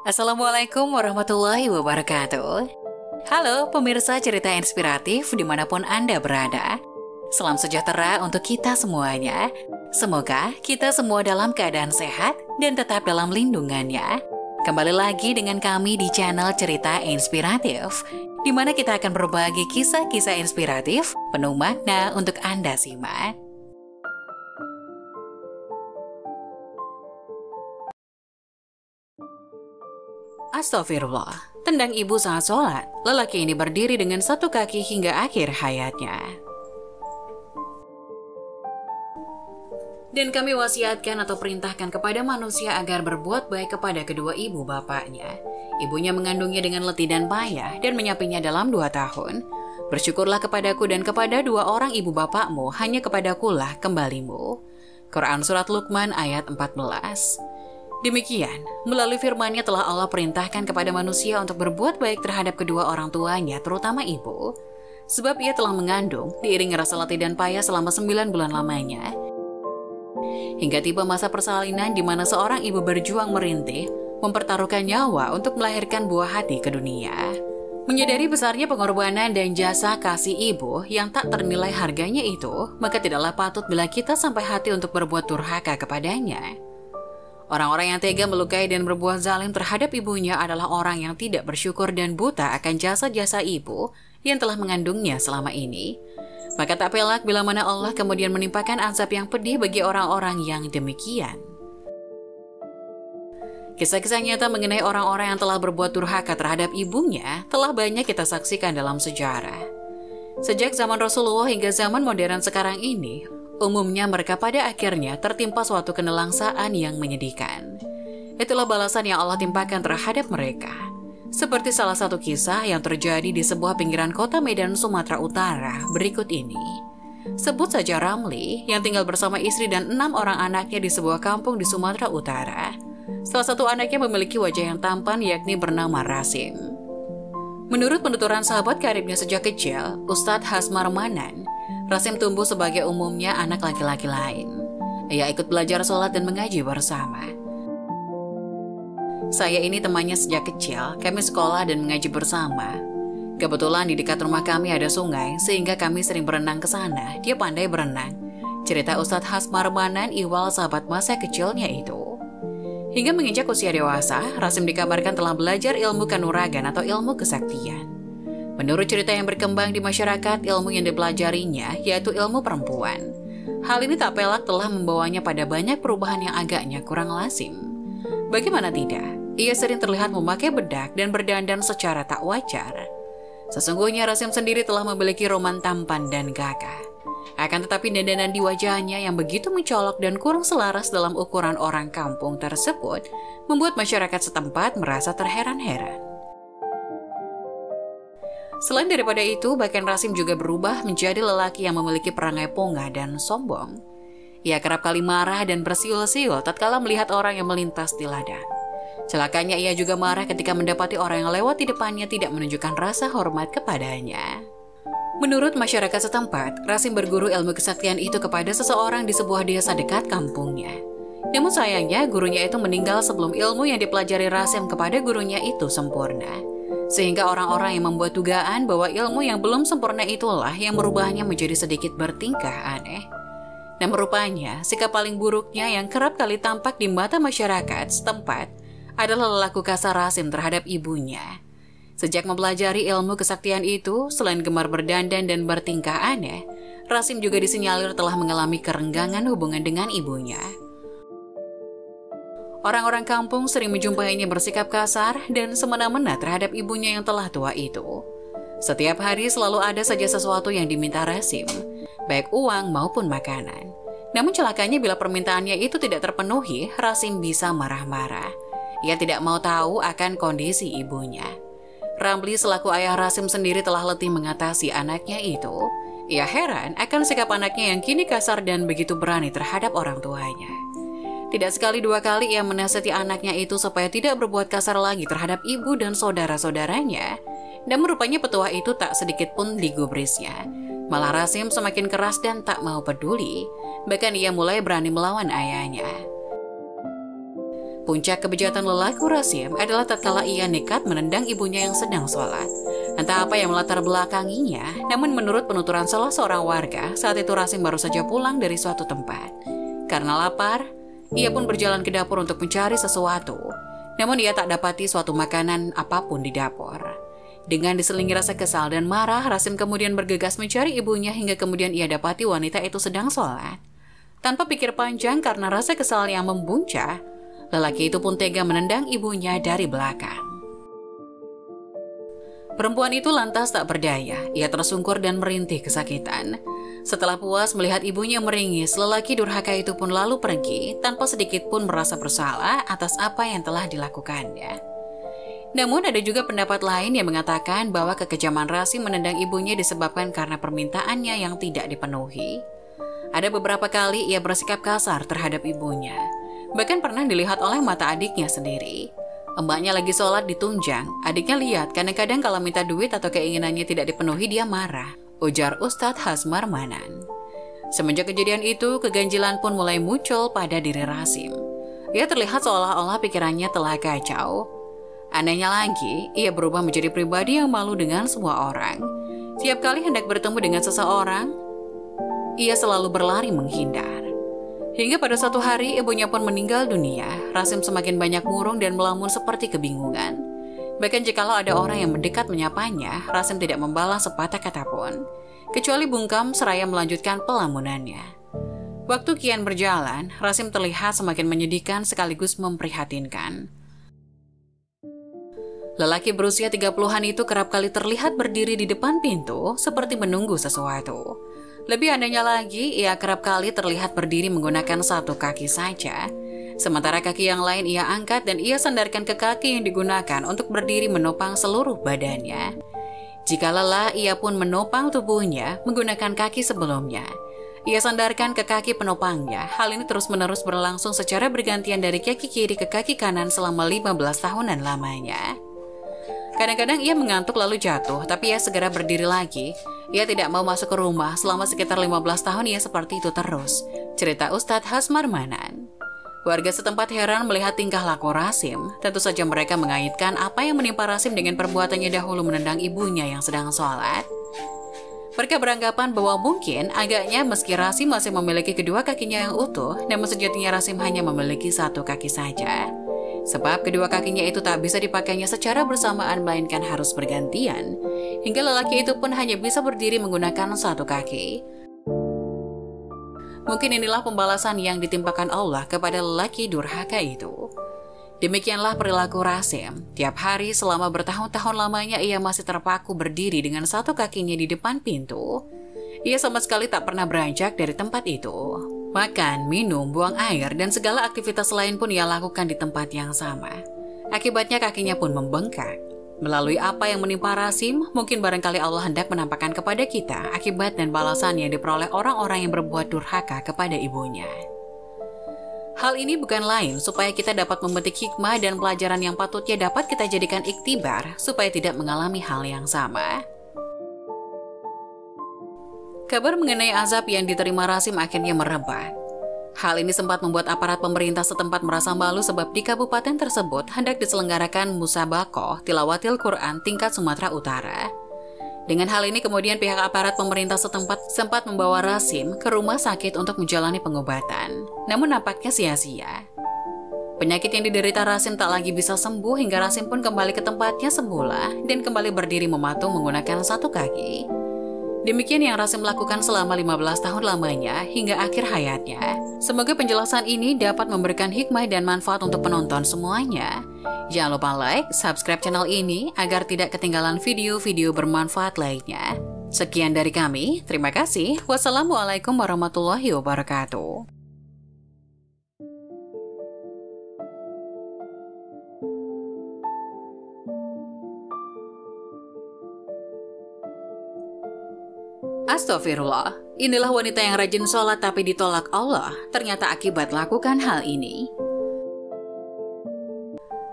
Assalamualaikum warahmatullahi wabarakatuh. Halo pemirsa cerita inspiratif dimanapun Anda berada. Salam sejahtera untuk kita semuanya. Semoga kita semua dalam keadaan sehat dan tetap dalam lindungannya. Kembali lagi dengan kami di channel Cerita Inspiratif, di mana kita akan berbagi kisah-kisah inspiratif penuh makna untuk Anda simak. Astagfirullah, tendang ibu saat sholat. Lelaki ini berdiri dengan satu kaki hingga akhir hayatnya. Dan kami wasiatkan atau perintahkan kepada manusia agar berbuat baik kepada kedua ibu bapaknya. Ibunya mengandungnya dengan letih dan payah dan menyapinya dalam 2 tahun. Bersyukurlah kepadaku dan kepada 2 orang ibu bapakmu, hanya kepadakulah kembalimu. Quran Surat Luqman ayat 14. Demikian, melalui firman-Nya telah Allah perintahkan kepada manusia untuk berbuat baik terhadap kedua orang tuanya, terutama ibu. Sebab ia telah mengandung, diiringi rasa letih dan payah selama 9 bulan lamanya. Hingga tiba masa persalinan di mana seorang ibu berjuang merintih, mempertaruhkan nyawa untuk melahirkan buah hati ke dunia. Menyadari besarnya pengorbanan dan jasa kasih ibu yang tak ternilai harganya itu, maka tidaklah patut bila kita sampai hati untuk berbuat durhaka kepadanya. Orang-orang yang tega melukai dan berbuat zalim terhadap ibunya adalah orang yang tidak bersyukur dan buta akan jasa-jasa ibu yang telah mengandungnya selama ini. Maka tak pelak bila mana Allah kemudian menimpakan azab yang pedih bagi orang-orang yang demikian. Kisah-kisah nyata mengenai orang-orang yang telah berbuat durhaka terhadap ibunya telah banyak kita saksikan dalam sejarah. Sejak zaman Rasulullah hingga zaman modern sekarang ini, umumnya mereka pada akhirnya tertimpa suatu kenelangsaan yang menyedihkan. Itulah balasan yang Allah timpakan terhadap mereka. Seperti salah satu kisah yang terjadi di sebuah pinggiran kota Medan, Sumatera Utara berikut ini. Sebut saja Ramli yang tinggal bersama istri dan 6 orang anaknya di sebuah kampung di Sumatera Utara. Salah satu anaknya memiliki wajah yang tampan, yakni bernama Rasim. Menurut penuturan sahabat karibnya sejak kecil, Ustadz Hasmar Manan, Rasim tumbuh sebagai umumnya anak laki-laki lain. Ia ikut belajar sholat dan mengaji bersama. Saya ini temannya sejak kecil, kami sekolah dan mengaji bersama. Kebetulan di dekat rumah kami ada sungai, sehingga kami sering berenang ke sana. Dia pandai berenang. Cerita Ustadz Hasmar Manan iwal sahabat masa kecilnya itu. Hingga menginjak usia dewasa, Rasim dikabarkan telah belajar ilmu kanuragan atau ilmu kesaktian. Menurut cerita yang berkembang di masyarakat, ilmu yang dipelajarinya yaitu ilmu perempuan. Hal ini tak pelak telah membawanya pada banyak perubahan yang agaknya kurang lazim. Bagaimana tidak, ia sering terlihat memakai bedak dan berdandan secara tak wajar. Sesungguhnya Rasim sendiri telah memiliki roman tampan dan gagah. Akan tetapi dandanan di wajahnya yang begitu mencolok dan kurang selaras dalam ukuran orang kampung tersebut membuat masyarakat setempat merasa terheran-heran. Selain daripada itu, bahkan Rasim juga berubah menjadi lelaki yang memiliki perangai pongah dan sombong. Ia kerap kali marah dan bersiul-siul tatkala melihat orang yang melintas di ladang. Celakanya ia juga marah ketika mendapati orang yang lewat di depannya tidak menunjukkan rasa hormat kepadanya. Menurut masyarakat setempat, Rasim berguru ilmu kesaktian itu kepada seseorang di sebuah desa dekat kampungnya. Namun sayangnya, gurunya itu meninggal sebelum ilmu yang dipelajari Rasim kepada gurunya itu sempurna. Sehingga orang-orang yang membuat dugaan bahwa ilmu yang belum sempurna itulah yang merubahnya menjadi sedikit bertingkah aneh. Dan rupanya, sikap paling buruknya yang kerap kali tampak di mata masyarakat setempat adalah laku kasar Rasim terhadap ibunya. Sejak mempelajari ilmu kesaktian itu, selain gemar berdandan dan bertingkah aneh, Rasim juga disinyalir telah mengalami kerenggangan hubungan dengan ibunya. Orang-orang kampung sering menjumpainya bersikap kasar dan semena-mena terhadap ibunya yang telah tua itu. Setiap hari selalu ada saja sesuatu yang diminta Rasim, baik uang maupun makanan. Namun celakanya bila permintaannya itu tidak terpenuhi, Rasim bisa marah-marah. Ia tidak mau tahu akan kondisi ibunya. Ramli selaku ayah Rasim sendiri telah letih mengatasi anaknya itu. Ia heran akan sikap anaknya yang kini kasar dan begitu berani terhadap orang tuanya. Tidak sekali dua kali ia menasihati anaknya itu supaya tidak berbuat kasar lagi terhadap ibu dan saudara-saudaranya. Dan rupanya petua itu tak sedikit pun digubrisnya. Malah Rasim semakin keras dan tak mau peduli. Bahkan ia mulai berani melawan ayahnya. Puncak kebejatan lelaki Rasim adalah tatkala ia nekat menendang ibunya yang sedang sholat. Entah apa yang melatar belakanginya, namun menurut penuturan salah seorang warga, saat itu Rasim baru saja pulang dari suatu tempat. Karena lapar, ia pun berjalan ke dapur untuk mencari sesuatu. Namun ia tak dapati suatu makanan apapun di dapur. Dengan diselingi rasa kesal dan marah, Rasim kemudian bergegas mencari ibunya hingga kemudian ia dapati wanita itu sedang sholat. Tanpa pikir panjang karena rasa kesal yang membuncah, lelaki itu pun tega menendang ibunya dari belakang. Perempuan itu lantas tak berdaya, ia tersungkur dan merintih kesakitan. Setelah puas melihat ibunya meringis, lelaki durhaka itu pun lalu pergi tanpa sedikit pun merasa bersalah atas apa yang telah dilakukannya. Namun ada juga pendapat lain yang mengatakan bahwa kekejaman Rasim menendang ibunya disebabkan karena permintaannya yang tidak dipenuhi. Ada beberapa kali ia bersikap kasar terhadap ibunya. Bahkan pernah dilihat oleh mata adiknya sendiri. Mbaknya lagi sholat ditunjang, adiknya lihat kadang-kadang kalau minta duit atau keinginannya tidak dipenuhi dia marah, ujar Ustadz Hasmar Manan. Semenjak kejadian itu, keganjilan pun mulai muncul pada diri Rasim. Ia terlihat seolah-olah pikirannya telah kacau. Anehnya lagi, ia berubah menjadi pribadi yang malu dengan semua orang. Tiap kali hendak bertemu dengan seseorang, ia selalu berlari menghindar. Hingga pada suatu hari ibunya pun meninggal dunia, Rasim semakin banyak murung dan melamun seperti kebingungan. Bahkan jikalau ada orang yang mendekat menyapanya, Rasim tidak membalas sepatah kata pun, kecuali bungkam seraya melanjutkan pelamunannya. Waktu kian berjalan, Rasim terlihat semakin menyedihkan sekaligus memprihatinkan. Lelaki berusia 30-an itu kerap kali terlihat berdiri di depan pintu seperti menunggu sesuatu. Lebih anehnya lagi, ia kerap kali terlihat berdiri menggunakan satu kaki saja. Sementara kaki yang lain ia angkat dan ia sandarkan ke kaki yang digunakan untuk berdiri menopang seluruh badannya. Jika lelah, ia pun menopang tubuhnya menggunakan kaki sebelumnya. Ia sandarkan ke kaki penopangnya. Hal ini terus-menerus berlangsung secara bergantian dari kaki kiri ke kaki kanan selama 15 tahunan lamanya. Kadang-kadang ia mengantuk lalu jatuh, tapi ia segera berdiri lagi. Ia tidak mau masuk ke rumah selama sekitar 15 tahun ia seperti itu terus, cerita Ustadz Hasmar Manan. Warga setempat heran melihat tingkah laku Rasim. Tentu saja mereka mengaitkan apa yang menimpa Rasim dengan perbuatannya dahulu menendang ibunya yang sedang sholat. Mereka beranggapan bahwa mungkin agaknya meski Rasim masih memiliki kedua kakinya yang utuh, namun sejatinya Rasim hanya memiliki satu kaki saja. Sebab kedua kakinya itu tak bisa dipakainya secara bersamaan melainkan harus bergantian. Hingga lelaki itu pun hanya bisa berdiri menggunakan satu kaki. Mungkin inilah pembalasan yang ditimpakan Allah kepada lelaki durhaka itu. Demikianlah perilaku Rasim. Tiap hari selama bertahun-tahun lamanya ia masih terpaku berdiri dengan satu kakinya di depan pintu. Ia sama sekali tak pernah beranjak dari tempat itu. Makan, minum, buang air, dan segala aktivitas lain pun ia lakukan di tempat yang sama. Akibatnya kakinya pun membengkak. Melalui apa yang menimpa Rasim, mungkin barangkali Allah hendak menampakkan kepada kita akibat dan balasan yang diperoleh orang-orang yang berbuat durhaka kepada ibunya. Hal ini bukan lain supaya kita dapat memetik hikmah dan pelajaran yang patutnya dapat kita jadikan iktibar supaya tidak mengalami hal yang sama. Kabar mengenai azab yang diterima Rasim akhirnya merebak. Hal ini sempat membuat aparat pemerintah setempat merasa malu sebab di kabupaten tersebut hendak diselenggarakan musabakoh tilawatil Quran tingkat Sumatera Utara. Dengan hal ini kemudian pihak aparat pemerintah setempat sempat membawa Rasim ke rumah sakit untuk menjalani pengobatan. Namun nampaknya sia-sia. Penyakit yang diderita Rasim tak lagi bisa sembuh hingga Rasim pun kembali ke tempatnya semula dan kembali berdiri mematung menggunakan satu kaki. Demikian yang Rasim lakukan selama 15 tahun lamanya hingga akhir hayatnya. Semoga penjelasan ini dapat memberikan hikmah dan manfaat untuk penonton semuanya. Jangan lupa like, subscribe channel ini agar tidak ketinggalan video-video bermanfaat lainnya. Sekian dari kami, terima kasih. Wassalamualaikum warahmatullahi wabarakatuh. Astagfirullah, inilah wanita yang rajin sholat tapi ditolak Allah, ternyata akibat lakukan hal ini.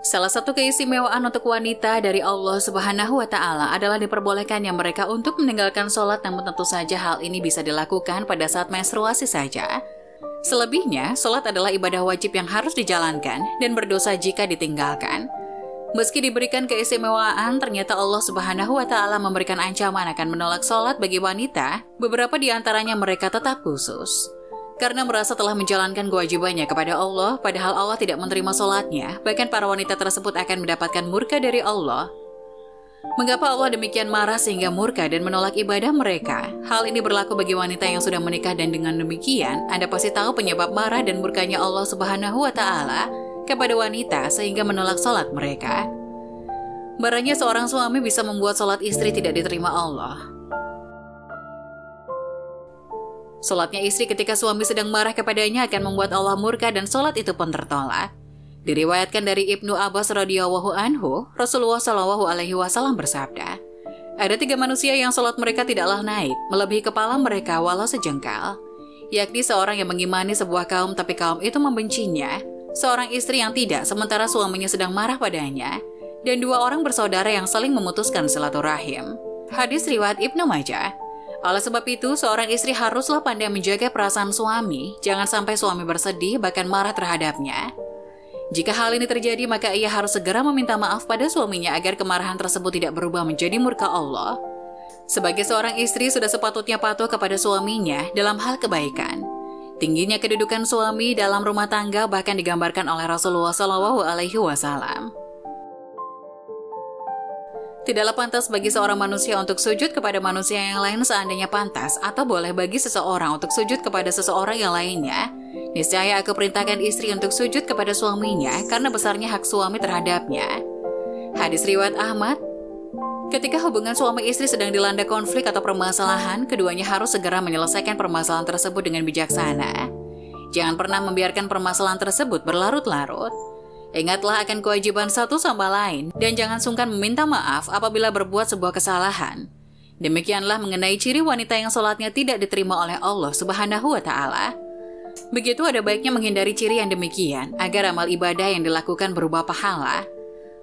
Salah satu keistimewaan untuk wanita dari Allah Subhanahu wa Ta'ala adalah diperbolehkannya mereka untuk meninggalkan sholat, namun tentu saja hal ini bisa dilakukan pada saat menstruasi saja. Selebihnya, sholat adalah ibadah wajib yang harus dijalankan dan berdosa jika ditinggalkan. Meski diberikan keistimewaan, ternyata Allah Subhanahu wa Ta'ala memberikan ancaman akan menolak sholat bagi wanita. Beberapa di antaranya mereka tetap khusus karena merasa telah menjalankan kewajibannya kepada Allah, padahal Allah tidak menerima sholatnya. Bahkan para wanita tersebut akan mendapatkan murka dari Allah. Mengapa Allah demikian marah sehingga murka dan menolak ibadah mereka? Hal ini berlaku bagi wanita yang sudah menikah, dan dengan demikian Anda pasti tahu penyebab marah dan murkanya Allah Subhanahu wa Ta'ala kepada wanita sehingga menolak sholat mereka. Barangnya seorang suami bisa membuat sholat istri tidak diterima Allah. Sholatnya istri ketika suami sedang marah kepadanya akan membuat Allah murka dan sholat itu pun tertolak. Diriwayatkan dari Ibnu Abbas radhiyallahu anhu, Rasulullah shallallahu alaihi wasallam bersabda, ada 3 manusia yang sholat mereka tidaklah naik melebihi kepala mereka walau sejengkal, yakni seorang yang mengimani sebuah kaum tapi kaum itu membencinya, seorang istri yang tidak sementara suaminya sedang marah padanya, dan 2 orang bersaudara yang saling memutuskan silaturahim. Hadis riwayat Ibnu Majah. Oleh sebab itu, seorang istri haruslah pandai menjaga perasaan suami, jangan sampai suami bersedih bahkan marah terhadapnya. Jika hal ini terjadi, maka ia harus segera meminta maaf pada suaminya agar kemarahan tersebut tidak berubah menjadi murka Allah. Sebagai seorang istri sudah sepatutnya patuh kepada suaminya dalam hal kebaikan. Tingginya kedudukan suami dalam rumah tangga bahkan digambarkan oleh Rasulullah SAW. Tidaklah pantas bagi seorang manusia untuk sujud kepada manusia yang lain seandainya pantas atau boleh bagi seseorang untuk sujud kepada seseorang yang lainnya. Niscaya aku perintahkan istri untuk sujud kepada suaminya karena besarnya hak suami terhadapnya. Hadis riwayat Ahmad. Ketika hubungan suami istri sedang dilanda konflik atau permasalahan, keduanya harus segera menyelesaikan permasalahan tersebut dengan bijaksana. Jangan pernah membiarkan permasalahan tersebut berlarut-larut. Ingatlah akan kewajiban satu sama lain dan jangan sungkan meminta maaf apabila berbuat sebuah kesalahan. Demikianlah mengenai ciri wanita yang sholatnya tidak diterima oleh Allah Subhanahu wa Ta'ala. Begitu ada baiknya menghindari ciri yang demikian agar amal ibadah yang dilakukan berubah pahala,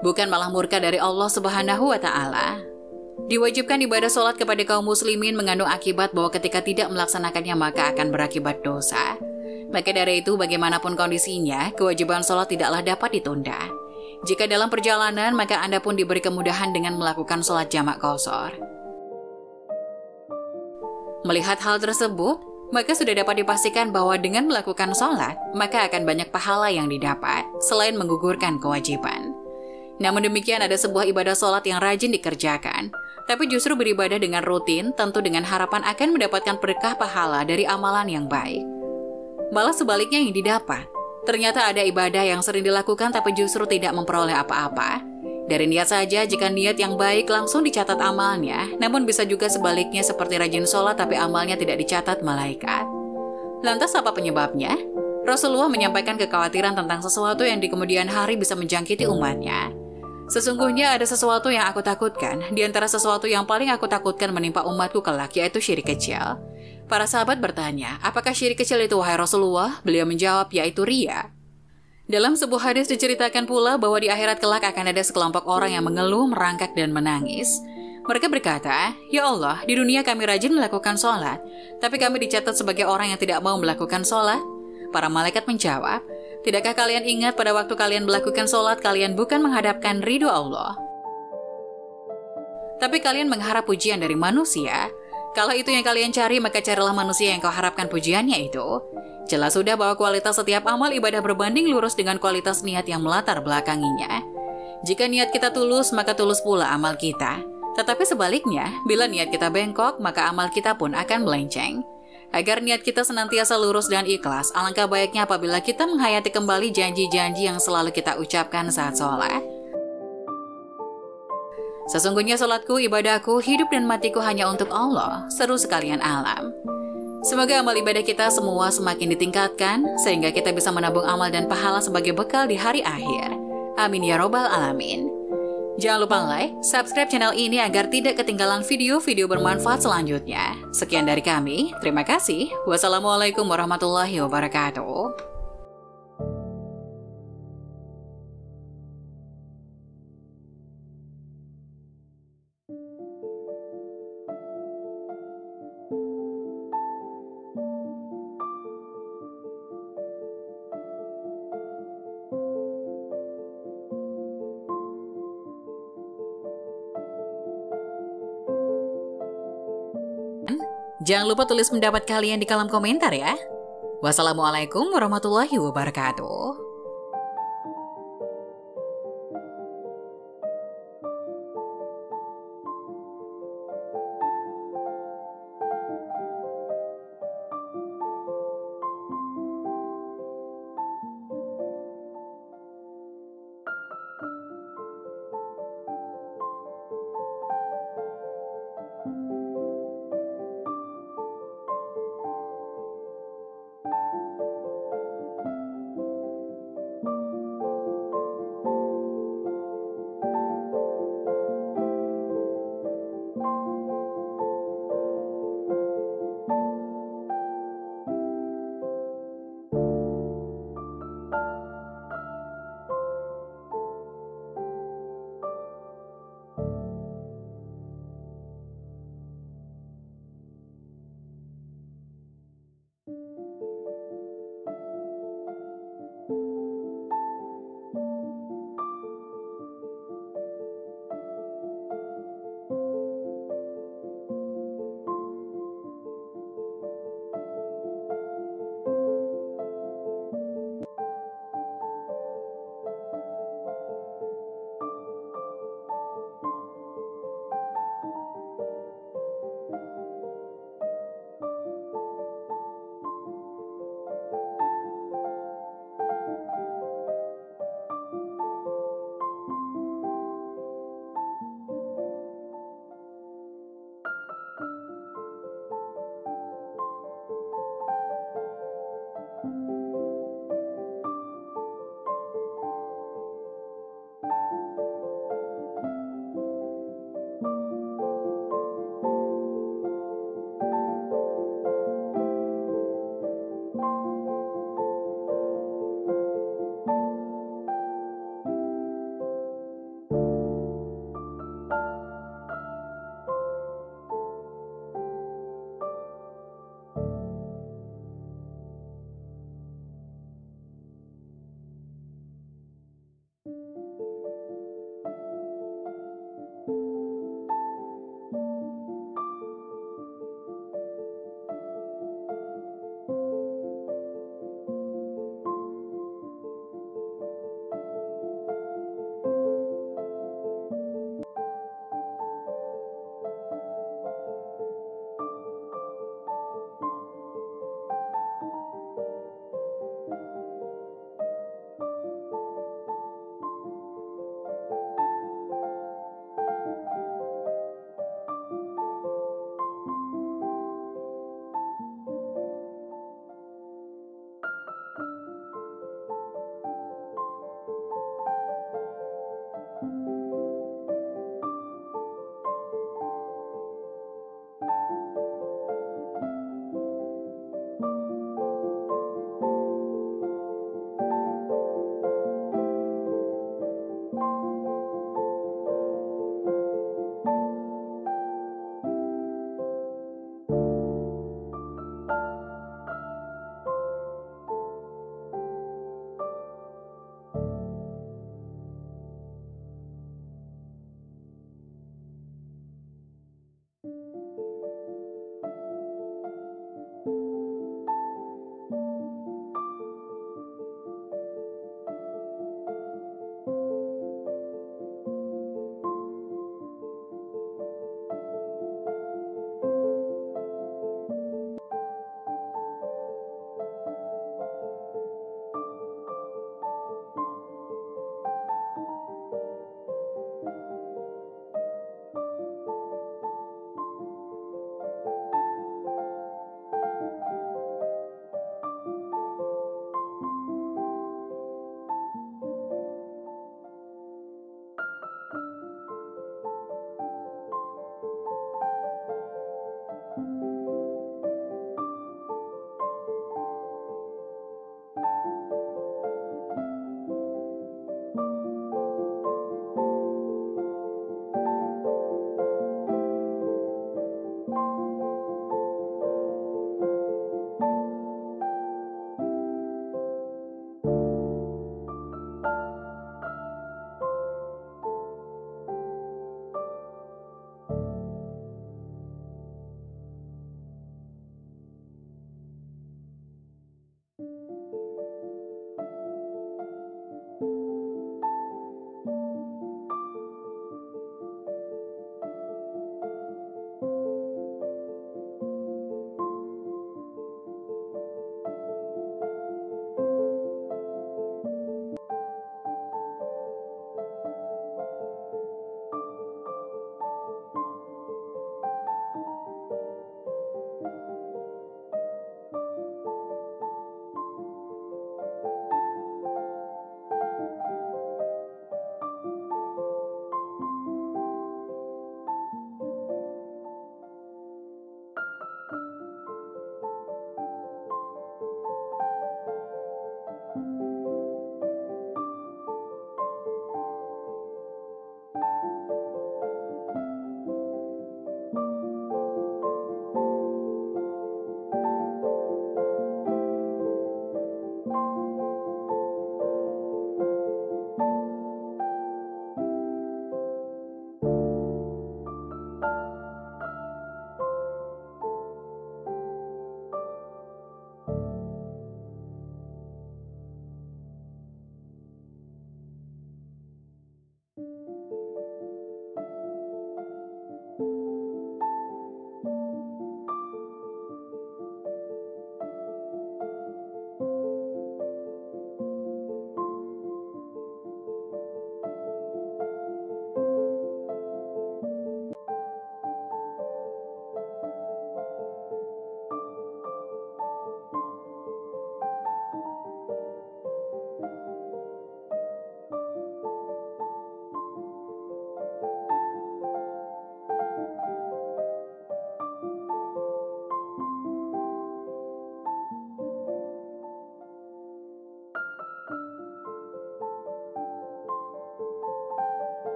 bukan malah murka dari Allah Subhanahu wa Ta'ala. Diwajibkan ibadah sholat kepada kaum muslimin mengandung akibat bahwa ketika tidak melaksanakannya maka akan berakibat dosa. Maka dari itu, bagaimanapun kondisinya, kewajiban sholat tidaklah dapat ditunda. Jika dalam perjalanan, maka Anda pun diberi kemudahan dengan melakukan sholat jamak qashar. Melihat hal tersebut, maka sudah dapat dipastikan bahwa dengan melakukan sholat, maka akan banyak pahala yang didapat, selain menggugurkan kewajiban. Namun demikian, ada sebuah ibadah sholat yang rajin dikerjakan, tapi justru beribadah dengan rutin, tentu dengan harapan akan mendapatkan berkah pahala dari amalan yang baik. Malah sebaliknya yang didapat, ternyata ada ibadah yang sering dilakukan tapi justru tidak memperoleh apa-apa. Dari niat saja, jika niat yang baik langsung dicatat amalnya, namun bisa juga sebaliknya seperti rajin sholat tapi amalnya tidak dicatat malaikat. Lantas apa penyebabnya? Rasulullah menyampaikan kekhawatiran tentang sesuatu yang di kemudian hari bisa menjangkiti umatnya. Sesungguhnya ada sesuatu yang aku takutkan, di antara sesuatu yang paling aku takutkan menimpa umatku kelak, yaitu syirik kecil. Para sahabat bertanya, apakah syirik kecil itu wahai Rasulullah? Beliau menjawab, yaitu riya. Dalam sebuah hadis diceritakan pula bahwa di akhirat kelak akan ada sekelompok orang yang mengeluh, merangkak, dan menangis. Mereka berkata, ya Allah, di dunia kami rajin melakukan sholat, tapi kami dicatat sebagai orang yang tidak mau melakukan sholat. Para malaikat menjawab, tidakkah kalian ingat pada waktu kalian melakukan sholat, kalian bukan menghadapkan ridho Allah, tapi kalian mengharap pujian dari manusia? Kalau itu yang kalian cari, maka carilah manusia yang kau harapkan pujiannya itu. Jelas sudah bahwa kualitas setiap amal ibadah berbanding lurus dengan kualitas niat yang melatar belakanginya. Jika niat kita tulus, maka tulus pula amal kita. Tetapi sebaliknya, bila niat kita bengkok, maka amal kita pun akan melenceng. Agar niat kita senantiasa lurus dan ikhlas, alangkah baiknya apabila kita menghayati kembali janji-janji yang selalu kita ucapkan saat sholat. Sesungguhnya sholatku, ibadahku, hidup dan matiku hanya untuk Allah, seru sekalian alam. Semoga amal ibadah kita semua semakin ditingkatkan, sehingga kita bisa menabung amal dan pahala sebagai bekal di hari akhir. Amin ya robbal alamin. Jangan lupa like, subscribe channel ini agar tidak ketinggalan video-video bermanfaat selanjutnya. Sekian dari kami, terima kasih. Wassalamualaikum warahmatullahi wabarakatuh. Jangan lupa tulis pendapat kalian di kolom komentar ya. Wassalamualaikum warahmatullahi wabarakatuh.